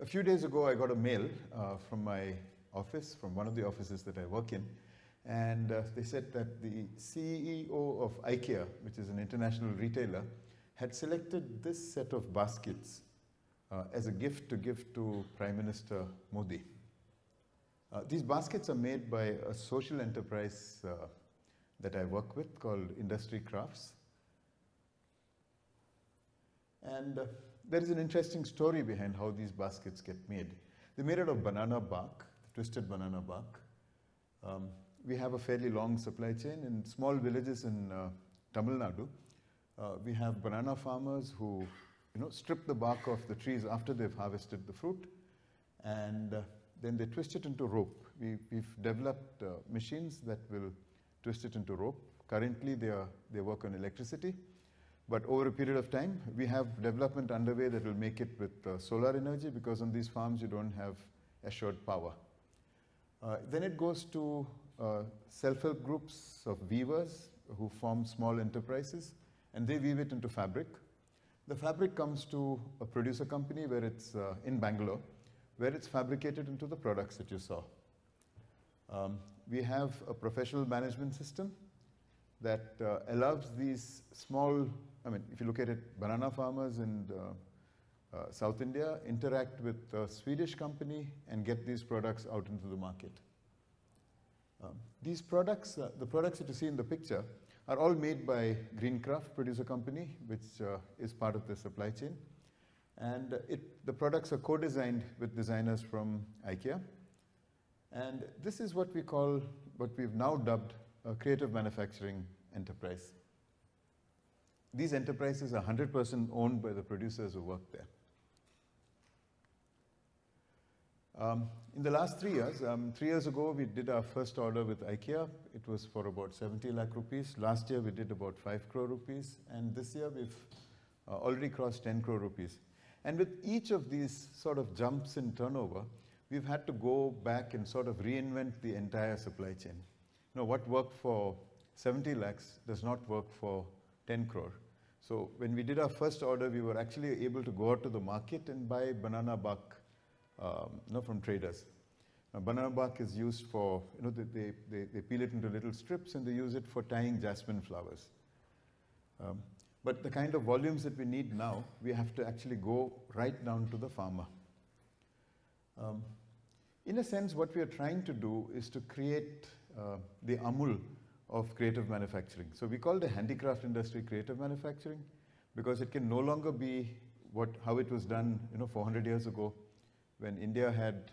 few days ago, I got a mail from my office, from one of the offices that I work in, and they said that the CEO of IKEA, which is an international retailer, had selected this set of baskets as a gift to give to Prime Minister Modi. These baskets are made by a social enterprise that I work with called Industree Crafts. And there is an interesting story behind how these baskets get made. They're made out of banana bark, twisted banana bark. We have a fairly long supply chain in small villages in Tamil Nadu. We have banana farmers who strip the bark off the trees after they've harvested the fruit, and then they twist it into rope. We've developed machines that will twist it into rope. Currently, they work on electricity, but over a period of time, we have development underway that will make it with solar energy, because on these farms, you don't have assured power. Then it goes to self-help groups of weavers who form small enterprises, and they weave it into fabric. The fabric comes to a producer company where it's in Bangalore, where it's fabricated into the products that you saw. We have a professional management system that allows these small, if you look at it, banana farmers in South India interact with a Swedish company and get these products out into the market. These products, the products that you see in the picture, are all made by Greencraft Producer Company, which is part of the supply chain. And the products are co-designed with designers from IKEA. And this is what we call, what we've now dubbed a creative manufacturing enterprise. These enterprises are 100% owned by the producers who work there. In the last 3 years, 3 years ago, we did our first order with IKEA. It was for about 70 lakh rupees. Last year, we did about 5 crore rupees. And this year, we've already crossed 10 crore rupees. And with each of these sort of jumps in turnover, we've had to go back and sort of reinvent the entire supply chain. What worked for 70 lakhs does not work for 10 crore. So when we did our first order, we were actually able to go out to the market and buy banana bark from traders. Banana bark is used for, they peel it into little strips and they use it for tying jasmine flowers. But the kind of volumes that we need now, we have to actually go right down to the farmer. In a sense, what we are trying to do is to create the Amul of creative manufacturing. So we call the handicraft industry creative manufacturing because it can no longer be how it was done 400 years ago, when India had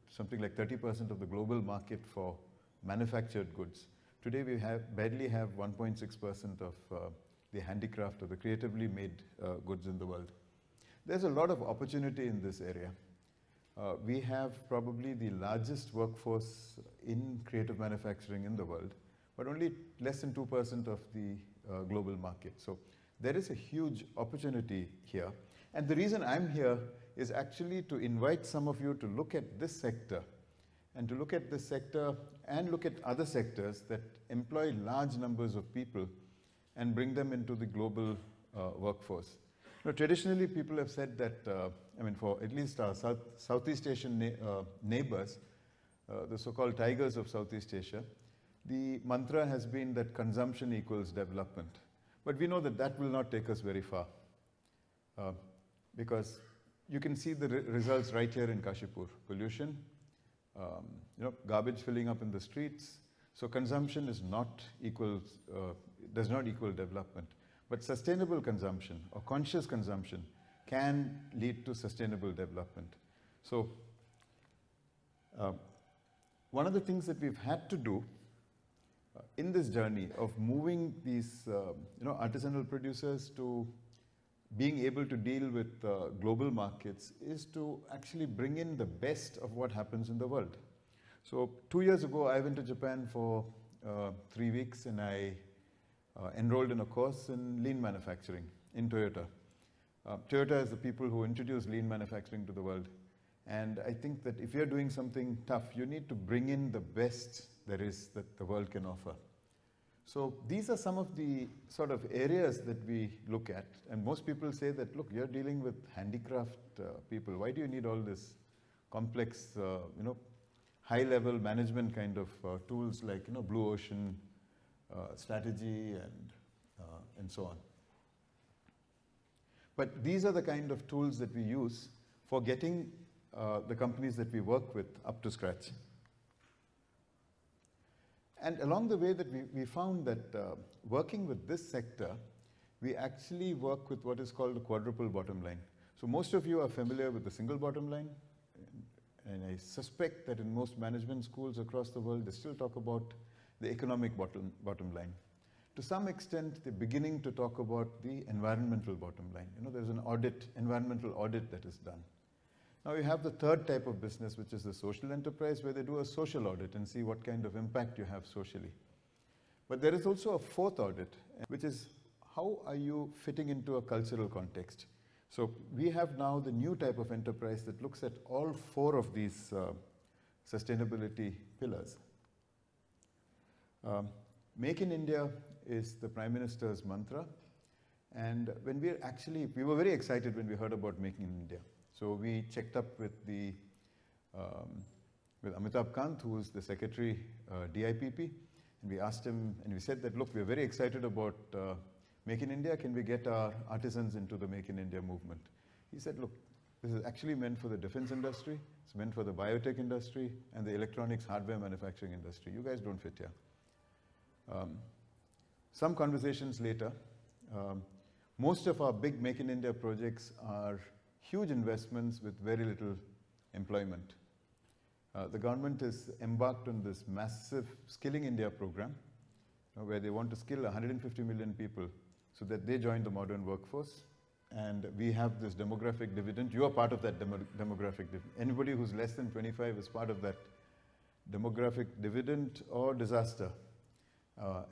something like 30% of the global market for manufactured goods. Today we barely have 1.6% of the handicraft or the creatively made goods in the world. There's a lot of opportunity in this area. We have probably the largest workforce in creative manufacturing in the world, but only less than 2% of the global market. So there is a huge opportunity here. And the reason I'm here is actually to invite some of you to look at this sector, and to look at this sector and look at other sectors that employ large numbers of people and bring them into the global workforce. Traditionally, people have said that, for at least our Southeast Asian neighbors, the so-called tigers of Southeast Asia, the mantra has been that consumption equals development. But we know that that will not take us very far, because you can see the results right here in Kashipur. Pollution, garbage filling up in the streets. So consumption is not does not equal development. But sustainable consumption or conscious consumption can lead to sustainable development. So one of the things that we've had to do in this journey of moving these artisanal producers to being able to deal with global markets is to actually bring in the best of what happens in the world. So 2 years ago, I went to Japan for 3 weeks, and I enrolled in a course in lean manufacturing in Toyota. Toyota is the people who introduced lean manufacturing to the world. And I think that if you're doing something tough, you need to bring in the best there is that the world can offer. So these are some of the sort of areas that we look at. And most people say that, look, you're dealing with handicraft people. Why do you need all this complex, high-level management kind of tools like, blue ocean strategy and so on. But these are the kind of tools that we use for getting the companies that we work with up to scratch. And along the way that we found that working with this sector, we actually work with what is called the quadruple bottom line. So most of you are familiar with the single bottom line. And I suspect that in most management schools across the world, they still talk about the economic bottom line. To some extent, they're beginning to talk about the environmental bottom line. There's an environmental audit that is done. Now you have the third type of business, which is the social enterprise, where they do a social audit and see what kind of impact you have socially. But there is also a fourth audit, which is how are you fitting into a cultural context? So we have now the new type of enterprise that looks at all four of these sustainability pillars. Make in India is the Prime Minister's mantra. And when we were very excited when we heard about Making in India. So we checked up with with Amitabh Kant, who is the Secretary DIPP, and we asked him, and we said that, look, we're very excited about Make in India. Can we get our artisans into the Make in India movement? He said, look, this is actually meant for the defense industry, it's meant for the biotech industry, and the electronics hardware manufacturing industry. You guys don't fit here. Some conversations later, most of our big Make in India projects are huge investments with very little employment. The government is embarked on this massive Skilling India program, where they want to skill 150 million people so that they join the modern workforce. And we have this demographic dividend. You are part of that demographic dividend. Anybody who's less than 25 is part of that demographic dividend or disaster,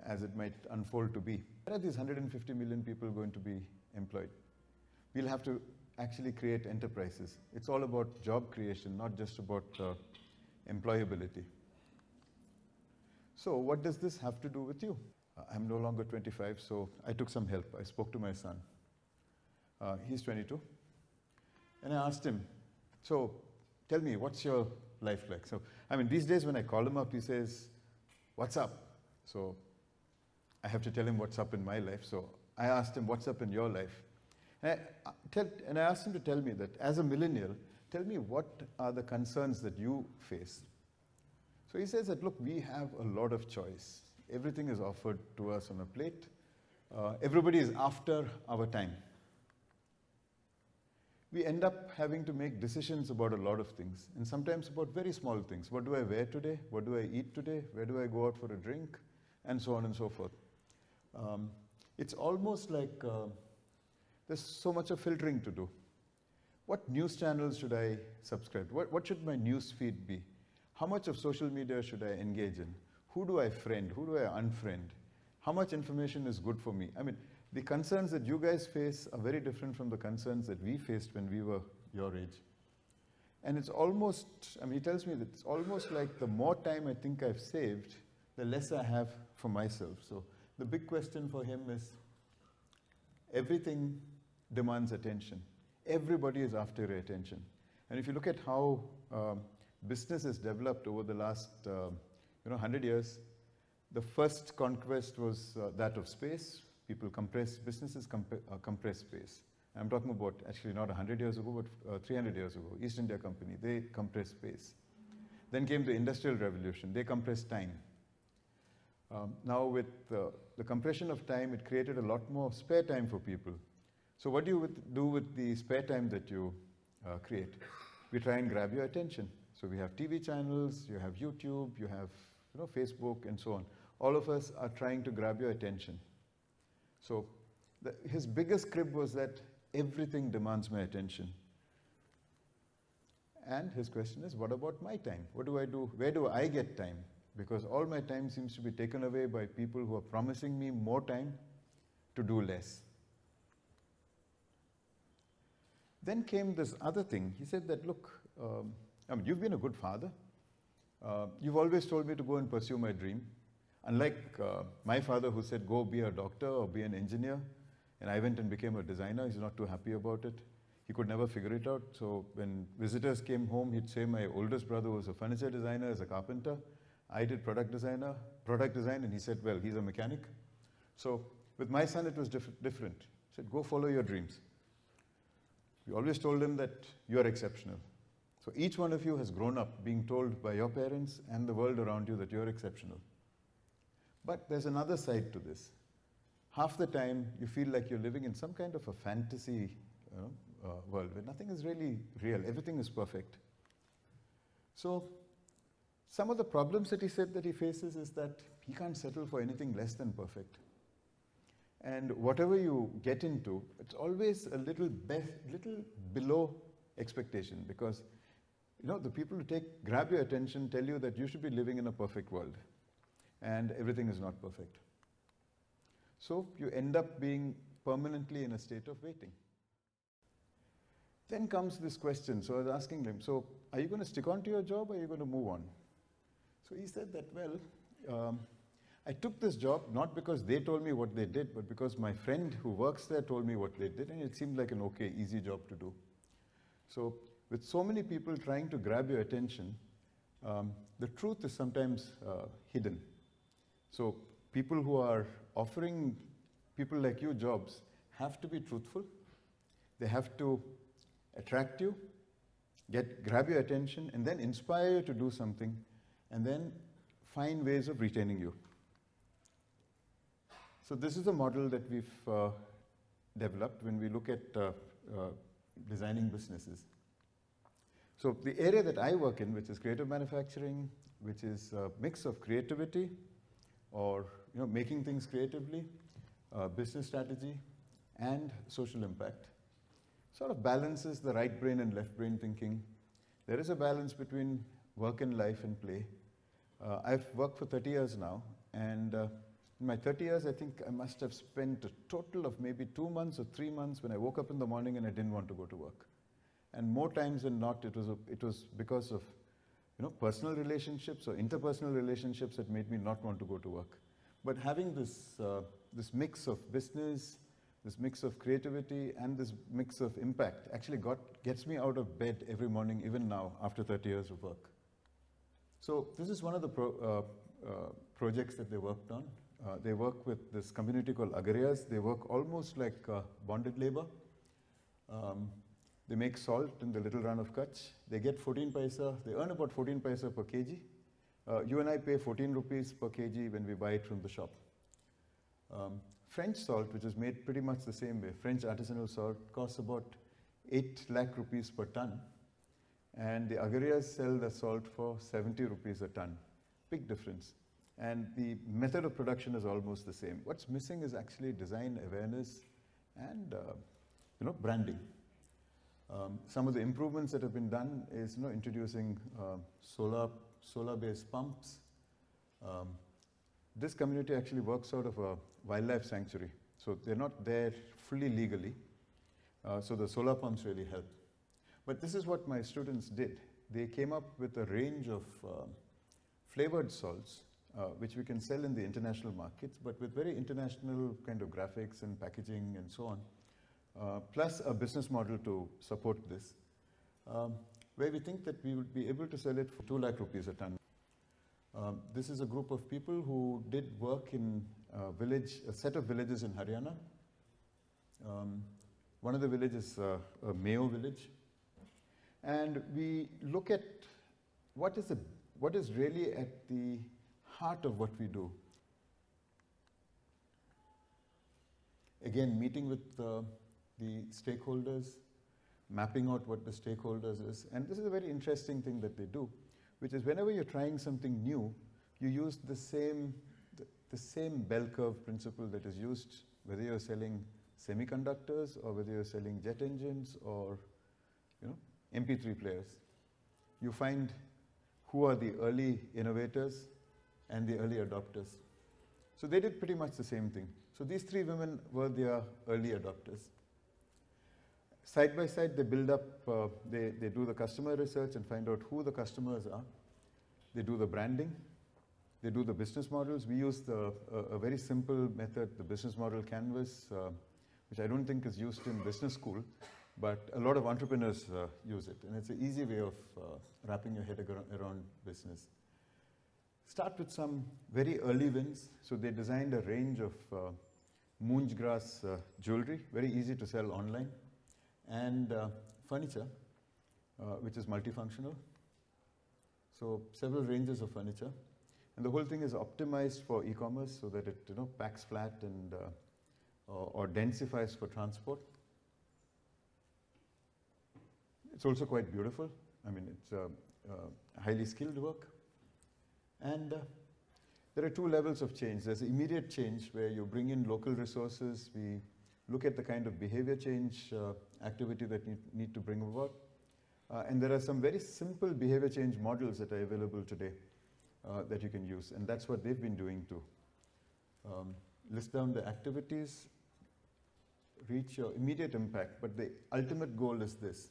as it might unfold to be. Where are these 150 million people going to be employed? We'll have to actually create enterprises. It's all about job creation, not just about employability. So what does this have to do with you? I'm no longer 25, so I took some help. I spoke to my son. He's 22. And I asked him, so tell me, what's your life like? So, these days when I call him up, he says, what's up? So I have to tell him what's up in my life. So I asked him, what's up in your life? And I asked him to tell me that as a millennial, tell me what are the concerns that you face. So he says that, look, we have a lot of choice. Everything is offered to us on a plate. Everybody is after our time. We end up having to make decisions about a lot of things, and sometimes about very small things. What do I wear today? What do I eat today? Where do I go out for a drink? And so on and so forth. It's almost like there's so much of filtering to do. What news channels should I subscribe to? What should my news feed be? How much of social media should I engage in? Who do I friend? Who do I unfriend? How much information is good for me? The concerns that you guys face are very different from the concerns that we faced when we were your age. And it's almost, he tells me that it's almost like the more time I think I've saved, the less I have for myself. So the big question for him is, everything demands attention. Everybody is after your attention. And if you look at how business has developed over the last 100 years, the first conquest was that of space. Businesses compress space. I'm talking about actually not 100 years ago, but 300 years ago. East India Company, they compressed space. Then came the Industrial Revolution, they compressed time. Now with the compression of time, it created a lot more spare time for people. So what do you do with the spare time that you create? We try and grab your attention. So we have TV channels, you have YouTube, you have Facebook and so on. All of us are trying to grab your attention. So his biggest crib was that everything demands my attention. And his question is, what about my time? What do I do? Where do I get time? Because all my time seems to be taken away by people who are promising me more time to do less. Then came this other thing. He said that, look, you've been a good father. You've always told me to go and pursue my dream. Unlike my father who said, go be a doctor or be an engineer, and I went and became a designer, he's not too happy about it. He could never figure it out. So when visitors came home, he'd say my oldest brother was a furniture designer, as a carpenter. I did product design, and he said, well, he's a mechanic. So with my son, it was different. He said, go follow your dreams. We always told him that you are exceptional. So each one of you has grown up being told by your parents and the world around you that you're exceptional. But there's another side to this. Half the time, you feel like you're living in some kind of a fantasy world where nothing is really real. Everything is perfect. So some of the problems that he said that he faces is that he can't settle for anything less than perfect. And whatever you get into, it's always a little below expectation, because the people who grab your attention tell you that you should be living in a perfect world, and everything is not perfect. So you end up being permanently in a state of waiting. Then comes this question. So I was asking him, so are you going to stick on to your job or are you going to move on? So he said that, well, I took this job not because they told me what they did, but because my friend who works there told me what they did, and it seemed like an okay, easy job to do. So with so many people trying to grab your attention, the truth is sometimes hidden. So people who are offering people like you jobs have to be truthful. They have to attract you, grab your attention, and then inspire you to do something, and then find ways of retaining you. So this is a model that we've developed when we look at designing businesses. So the area that I work in, which is creative manufacturing, which is a mix of creativity or making things creatively, business strategy, and social impact, sort of balances the right brain and left brain thinking. There is a balance between work and life and play. I've worked for 30 years now, and in my 30 years, I think I must have spent a total of maybe 2 months or 3 months when I woke up in the morning and I didn't want to go to work. And more times than not, it was because of personal relationships or interpersonal relationships that made me not want to go to work. But having this mix of business, this mix of creativity, and this mix of impact actually gets me out of bed every morning, even now, after 30 years of work. So this is one of the projects that they worked on. They work with this community called Agariyas. They work almost like bonded labor. They make salt in the little run of Kutch. They get 14 paisa. They earn about 14 paisa per kg. You and I pay 14 rupees per kg when we buy it from the shop. French salt, which is made pretty much the same way, French artisanal salt, costs about 8 lakh rupees per ton. And the Agariyas sell the salt for 70 rupees a ton. Big difference. And the method of production is almost the same. What's missing is actually design awareness and branding. Some of the improvements that have been done is introducing solar-based pumps. This community actually works out of a wildlife sanctuary, so they're not there fully legally. So the solar pumps really help. But this is what my students did. They came up with a range of flavored salts, which we can sell in the international markets, but with very international kind of graphics and packaging and so on, plus a business model to support this, where we think that we would be able to sell it for 2 lakh rupees a ton. This is a group of people who did work in a set of villages in Haryana. One of the villages is a Mayo village. And we look at what is really at the heart of what we do. Again, meeting with the stakeholders, mapping out what the stakeholders is. And this is a very interesting thing that they do, which is whenever you're trying something new, you use the same bell curve principle that is used, whether you're selling semiconductors or whether you're selling jet engines or MP3 players. You find who are the early innovators and the early adopters. So they did pretty much the same thing. So these 3 women were their early adopters. Side by side, they build up, they do the customer research and find out who the customers are. They do the branding. They do the business models. We use a very simple method, the business model canvas, which I don't think is used in business school, but a lot of entrepreneurs use it. And it's an easy way of wrapping your head around business. Start with some very early wins. So they designed a range of moonj grass jewelry, very easy to sell online, and furniture, which is multifunctional. So several ranges of furniture. And the whole thing is optimized for e-commerce so that it packs flat and or densifies for transport. It's also quite beautiful. I mean, it's highly skilled work. And there are two levels of change. There's immediate change where you bring in local resources. We look at the kind of behavior change activity that you need to bring about. And there are some very simple behavior change models that are available today that you can use. And that's what they've been doing too. List down the activities, reach your immediate impact. But the ultimate goal is this,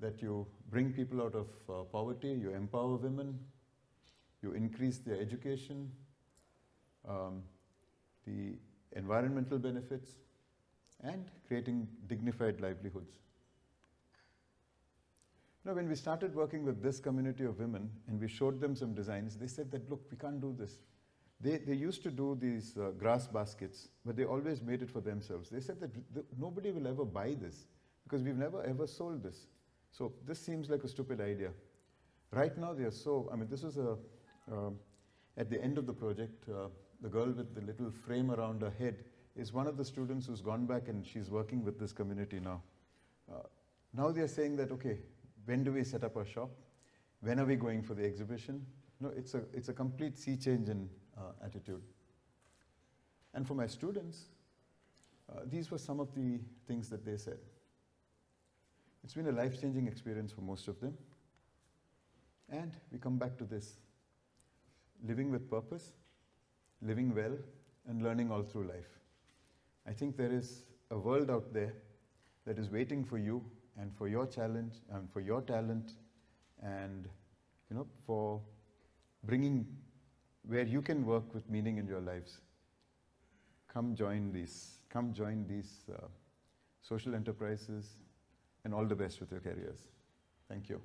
that you bring people out of poverty, you empower women, you increase their education, the environmental benefits, and creating dignified livelihoods. Now, when we started working with this community of women and we showed them some designs, they said that, look, we can't do this. They used to do these grass baskets, but they always made it for themselves. They said that nobody will ever buy this because we've never ever sold this. So this seems like a stupid idea. Right now, they are so, I mean, this is at the end of the project, the girl with the little frame around her head is one of the students who's gone back and she's working with this community now. Now they are saying that, okay, when do we set up our shop? When are we going for the exhibition? No, it's a complete sea change in attitude. And for my students, these were some of the things that they said. It's been a life-changing experience for most of them. And we come back to this. Living with purpose, living well, and learning all through life. I think there is a world out there that is waiting for you and for your challenge and for your talent and for bringing where you can work with meaning in your lives. Come join these social enterprises, and all the best with your careers. Thank you.